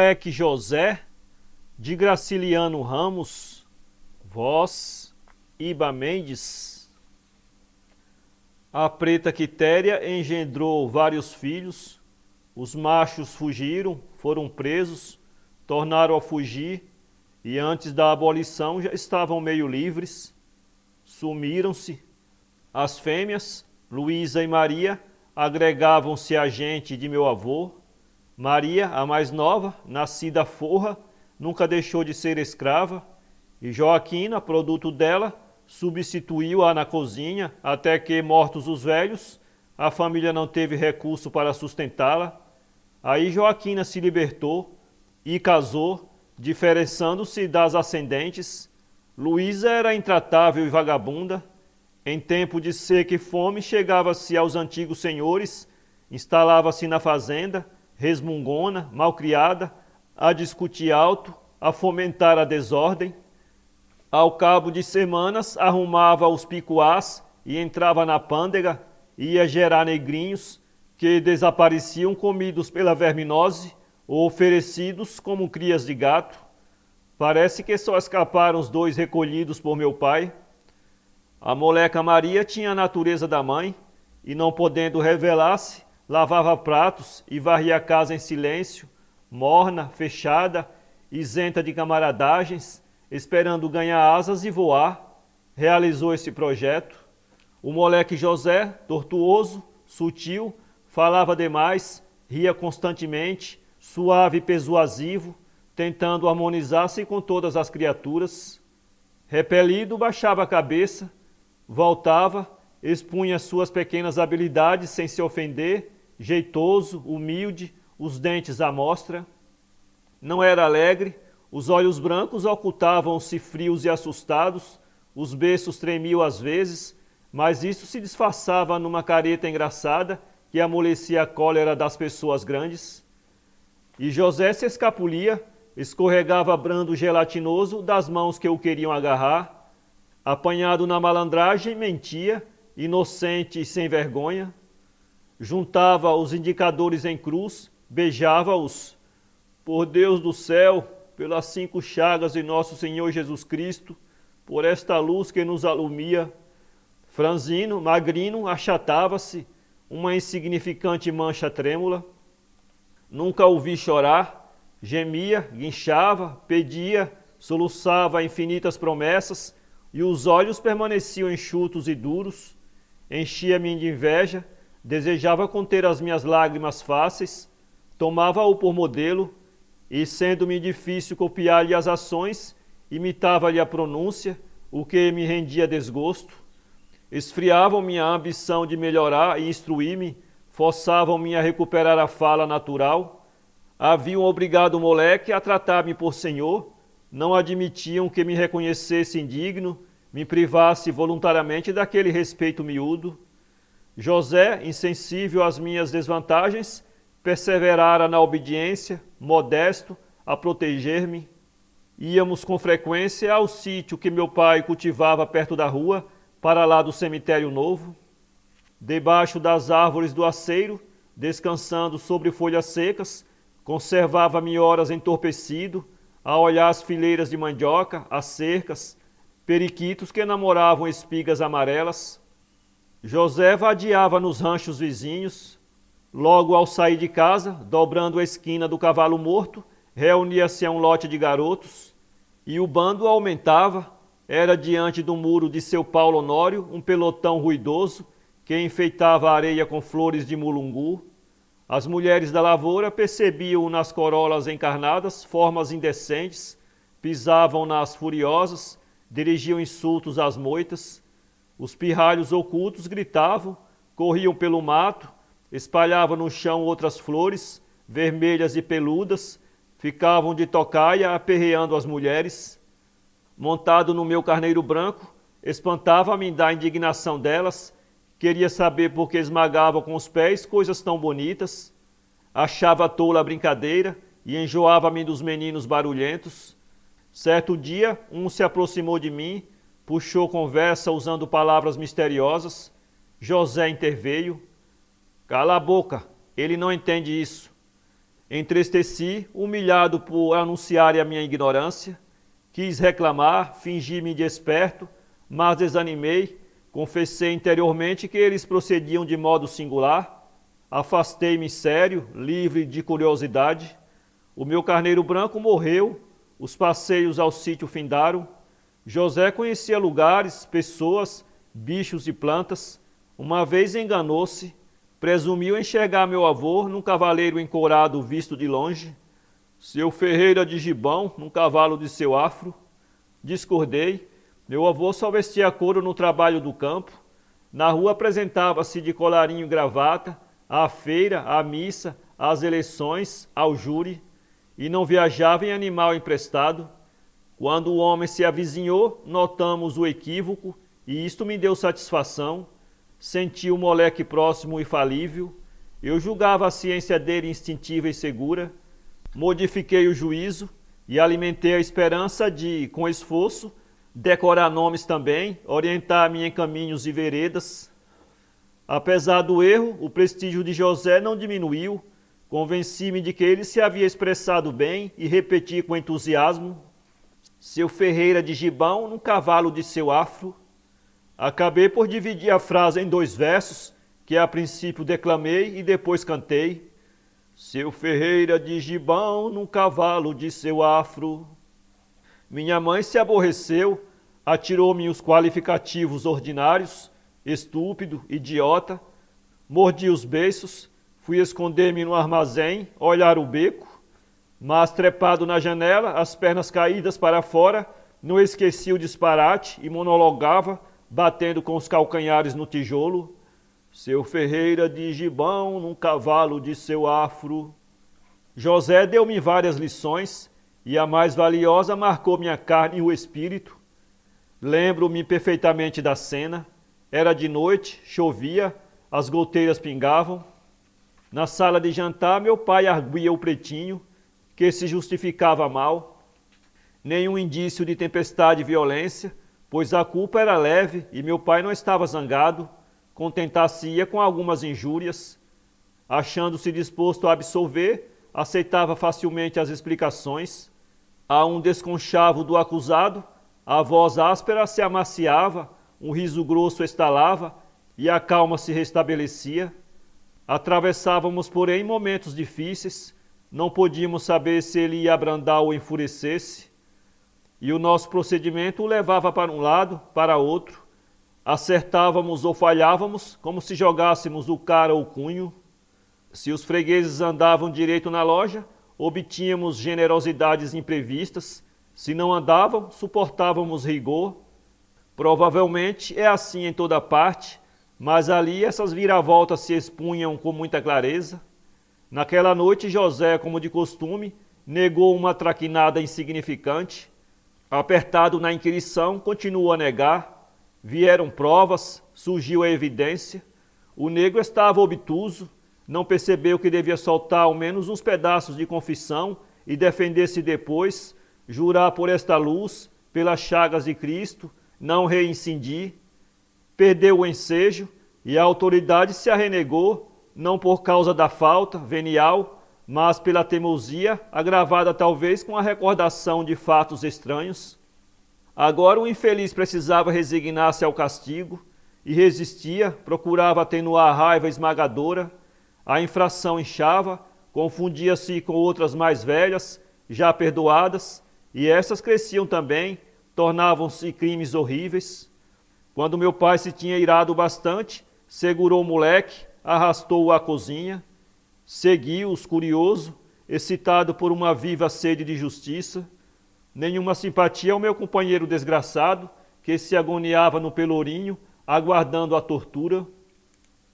moleque José, de Graciliano Ramos, voz Iba Mendes. A preta Quitéria engendrou vários filhos, os machos fugiram, foram presos, tornaram a fugir, e antes da abolição já estavam meio livres, sumiram-se. As fêmeas, Luísa e Maria, agregavam-se à gente de meu avô. Maria, a mais nova, nascida forra, nunca deixou de ser escrava, e Joaquina, produto dela, substituiu-a na cozinha, até que, mortos os velhos, a família não teve recurso para sustentá-la. Aí Joaquina se libertou e casou, diferenciando-se das ascendentes. Luísa era intratável e vagabunda. Em tempo de seca e fome, chegava-se aos antigos senhores, instalava-se na fazenda, resmungona, malcriada, a discutir alto, a fomentar a desordem. Ao cabo de semanas, arrumava os picuás e entrava na pândega, ia gerar negrinhos, que desapareciam comidos pela verminose ou oferecidos como crias de gato. Parece que só escaparam os dois recolhidos por meu pai. A moleca Maria tinha a natureza da mãe, e não podendo revelar-se, lavava pratos e varria a casa em silêncio, morna, fechada, isenta de camaradagens, esperando ganhar asas e voar. Realizou esse projeto. O moleque José, tortuoso, sutil, falava demais, ria constantemente, suave e persuasivo, tentando harmonizar-se com todas as criaturas. Repelido, baixava a cabeça, voltava, expunha suas pequenas habilidades sem se ofender, jeitoso, humilde, os dentes à mostra. Não era alegre, os olhos brancos ocultavam-se frios e assustados, os beiços tremiam às vezes, mas isso se disfarçava numa careta engraçada que amolecia a cólera das pessoas grandes. E José se escapulia, escorregava brando gelatinoso das mãos que o queriam agarrar. Apanhado na malandragem, mentia, inocente e sem vergonha. Juntava os indicadores em cruz, beijava-os. Por Deus do céu, pelas 5 chagas de nosso Senhor Jesus Cristo, por esta luz que nos alumia. Franzino, magrino, achatava-se, uma insignificante mancha trêmula. Nunca o vi chorar, gemia, guinchava, pedia, soluçava infinitas promessas, e os olhos permaneciam enxutos e duros. Enchia-me de inveja, desejava conter as minhas lágrimas fáceis, tomava-o por modelo, e sendo-me difícil copiar-lhe as ações, imitava-lhe a pronúncia, o que me rendia desgosto. Esfriavam minha ambição de melhorar e instruir-me, forçavam-me a recuperar a fala natural. Haviam obrigado o moleque a tratar-me por senhor, não admitiam que me reconhecesse indigno, me privasse voluntariamente daquele respeito miúdo. José, insensível às minhas desvantagens, perseverara na obediência, modesto, a proteger-me. Íamos com frequência ao sítio que meu pai cultivava perto da rua, para lá do cemitério novo. Debaixo das árvores do aceiro, descansando sobre folhas secas, conservava-me horas entorpecido, a olhar as fileiras de mandioca, as cercas, periquitos que namoravam espigas amarelas. José vadiava nos ranchos vizinhos. Logo ao sair de casa, dobrando a esquina do Cavalo Morto, reunia-se a um lote de garotos, e o bando aumentava. Era diante do muro de seu Paulo Honório um pelotão ruidoso que enfeitava a areia com flores de mulungu. As mulheres da lavoura percebiam nas corolas encarnadas formas indecentes, pisavam-nas furiosas, dirigiam insultos às moitas. Os pirralhos ocultos gritavam, corriam pelo mato, espalhavam no chão outras flores, vermelhas e peludas, ficavam de tocaia aperreando as mulheres. Montado no meu carneiro branco, espantava-me da indignação delas, queria saber por que esmagavam com os pés coisas tão bonitas, achava tola a brincadeira e enjoava-me dos meninos barulhentos. Certo dia, um se aproximou de mim, puxou conversa usando palavras misteriosas. José interveio. Cala a boca, ele não entende isso. Entristeci, humilhado por anunciarem a minha ignorância. Quis reclamar, fingi-me de esperto, mas desanimei. Confessei interiormente que eles procediam de modo singular. Afastei-me sério, livre de curiosidade. O meu carneiro branco morreu, os passeios ao sítio findaram. José conhecia lugares, pessoas, bichos e plantas. Uma vez enganou-se, presumiu enxergar meu avô num cavaleiro encourado visto de longe. Seu Ferreira de Gibão, num cavalo de seu afro. Discordei, meu avô só vestia couro no trabalho do campo. Na rua apresentava-se de colarinho e gravata, à feira, à missa, às eleições, ao júri, e não viajava em animal emprestado. Quando o homem se avizinhou, notamos o equívoco, e isto me deu satisfação. Senti o moleque próximo e falível. Eu julgava a ciência dele instintiva e segura. Modifiquei o juízo e alimentei a esperança de, com esforço, decorar nomes também, orientar-me em caminhos e veredas. Apesar do erro, o prestígio de José não diminuiu. Convenci-me de que ele se havia expressado bem e repeti com entusiasmo: seu Ferreira de Gibão num cavalo de seu afro. Acabei por dividir a frase em 2 versos, que a princípio declamei e depois cantei. Seu Ferreira de Gibão num cavalo de seu afro. Minha mãe se aborreceu, atirou-me os qualificativos ordinários, estúpido, idiota. Mordi os beiços, fui esconder-me no armazém, olhar o beco. Mas trepado na janela, as pernas caídas para fora, não esqueci o disparate e monologava, batendo com os calcanhares no tijolo. Seu Ferreira de Gibão num cavalo de seu afro. José deu-me várias lições, e a mais valiosa marcou minha carne e o espírito. Lembro-me perfeitamente da cena. Era de noite, chovia, as goteiras pingavam. Na sala de jantar, meu pai arguía o pretinho, que se justificava mal. Nenhum indício de tempestade e violência, pois a culpa era leve e meu pai não estava zangado, contentar-se-ia com algumas injúrias. Achando-se disposto a absolver, aceitava facilmente as explicações. A um desconchavo do acusado, a voz áspera se amaciava, um riso grosso estalava e a calma se restabelecia. Atravessávamos, porém, momentos difíceis. Não podíamos saber se ele ia abrandar ou enfurecer-se. E o nosso procedimento o levava para um lado, para outro. Acertávamos ou falhávamos, como se jogássemos o cara ou o cunho. Se os fregueses andavam direito na loja, obtínhamos generosidades imprevistas. Se não andavam, suportávamos rigor. Provavelmente é assim em toda parte, mas ali essas viravoltas se expunham com muita clareza. Naquela noite, José, como de costume, negou uma traquinada insignificante. Apertado na inquirição, continuou a negar. Vieram provas, surgiu a evidência. O negro estava obtuso, não percebeu que devia soltar ao menos uns pedaços de confissão e defender-se depois, jurar por esta luz, pelas chagas de Cristo, não reincidir. Perdeu o ensejo e a autoridade se arrenegou, não por causa da falta venial, mas pela teimosia, agravada talvez com a recordação de fatos estranhos. Agora o infeliz precisava resignar-se ao castigo e resistia, procurava atenuar a raiva esmagadora. A infração inchava, confundia-se com outras mais velhas, já perdoadas, e essas cresciam também, tornavam-se crimes horríveis. Quando meu pai se tinha irado bastante, segurou o moleque, arrastou-o à cozinha, seguiu-os curioso, excitado por uma viva sede de justiça. Nenhuma simpatia ao meu companheiro desgraçado, que se agoniava no pelourinho, aguardando a tortura.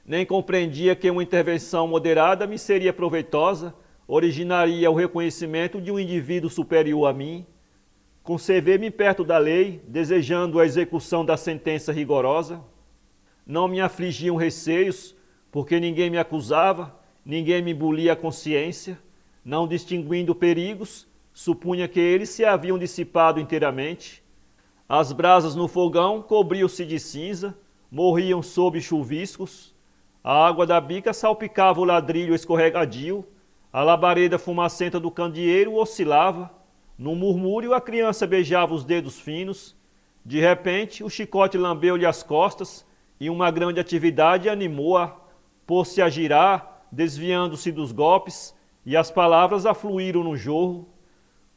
Nem compreendia que uma intervenção moderada me seria proveitosa, originaria o reconhecimento de um indivíduo superior a mim. Conservei-me perto da lei, desejando a execução da sentença rigorosa. Não me afligiam receios, porque ninguém me acusava, ninguém me bulia a consciência. Não distinguindo perigos, supunha que eles se haviam dissipado inteiramente. As brasas no fogão cobriam-se de cinza, morriam sob chuviscos. A água da bica salpicava o ladrilho escorregadio, A labareda fumacenta do candeeiro oscilava. No murmúrio, a criança beijava os dedos finos. De repente, o chicote lambeu-lhe as costas e uma grande atividade animou-a. Pôs-se a girar, desviando-se dos golpes, e as palavras afluíram no jorro.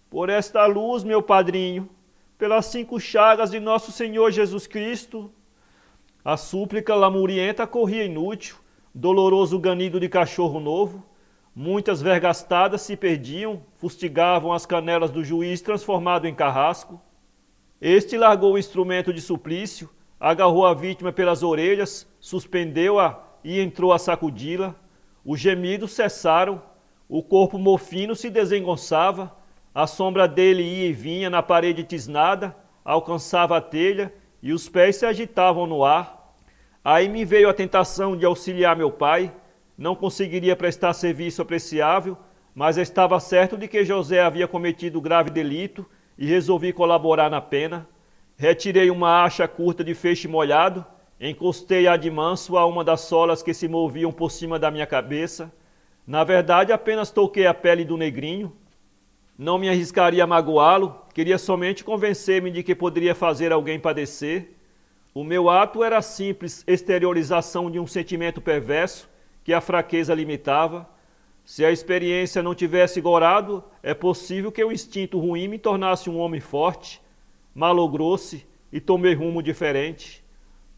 Por esta luz, meu padrinho, pelas 5 chagas de nosso Senhor Jesus Cristo. A súplica lamurienta corria inútil, doloroso ganido de cachorro novo. Muitas vergastadas se perdiam, fustigavam as canelas do juiz transformado em carrasco. Este largou o instrumento de suplício, agarrou a vítima pelas orelhas, suspendeu-a e entrou a sacudi-la. Os gemidos cessaram, o corpo mofino se desengonçava, a sombra dele ia e vinha na parede tisnada, alcançava a telha e os pés se agitavam no ar. Aí me veio a tentação de auxiliar meu pai. Não conseguiria prestar serviço apreciável, mas estava certo de que José havia cometido grave delito e resolvi colaborar na pena. Retirei uma acha curta de feixe molhado, encostei-a de manso a uma das solas que se moviam por cima da minha cabeça. Na verdade, apenas toquei a pele do negrinho. Não me arriscaria a magoá-lo, queria somente convencer-me de que poderia fazer alguém padecer. O meu ato era a simples exteriorização de um sentimento perverso que a fraqueza limitava. Se a experiência não tivesse gorado, é possível que o instinto ruim me tornasse um homem forte. Malogrou-se e tomei rumo diferente.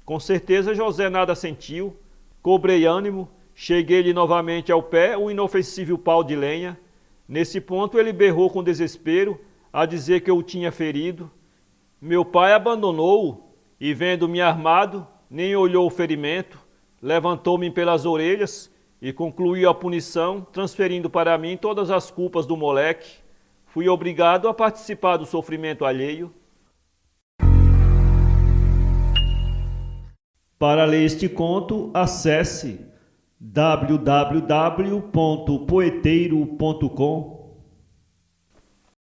Com certeza José nada sentiu. Cobrei ânimo, cheguei-lhe novamente ao pé o inofensível pau de lenha. Nesse ponto ele berrou com desespero, a dizer que eu o tinha ferido. Meu pai abandonou-o e, vendo-me armado, nem olhou o ferimento. Levantou-me pelas orelhas e concluiu a punição, transferindo para mim todas as culpas do moleque. Fui obrigado a participar do sofrimento alheio. Para ler este conto, acesse www.poeteiro.com.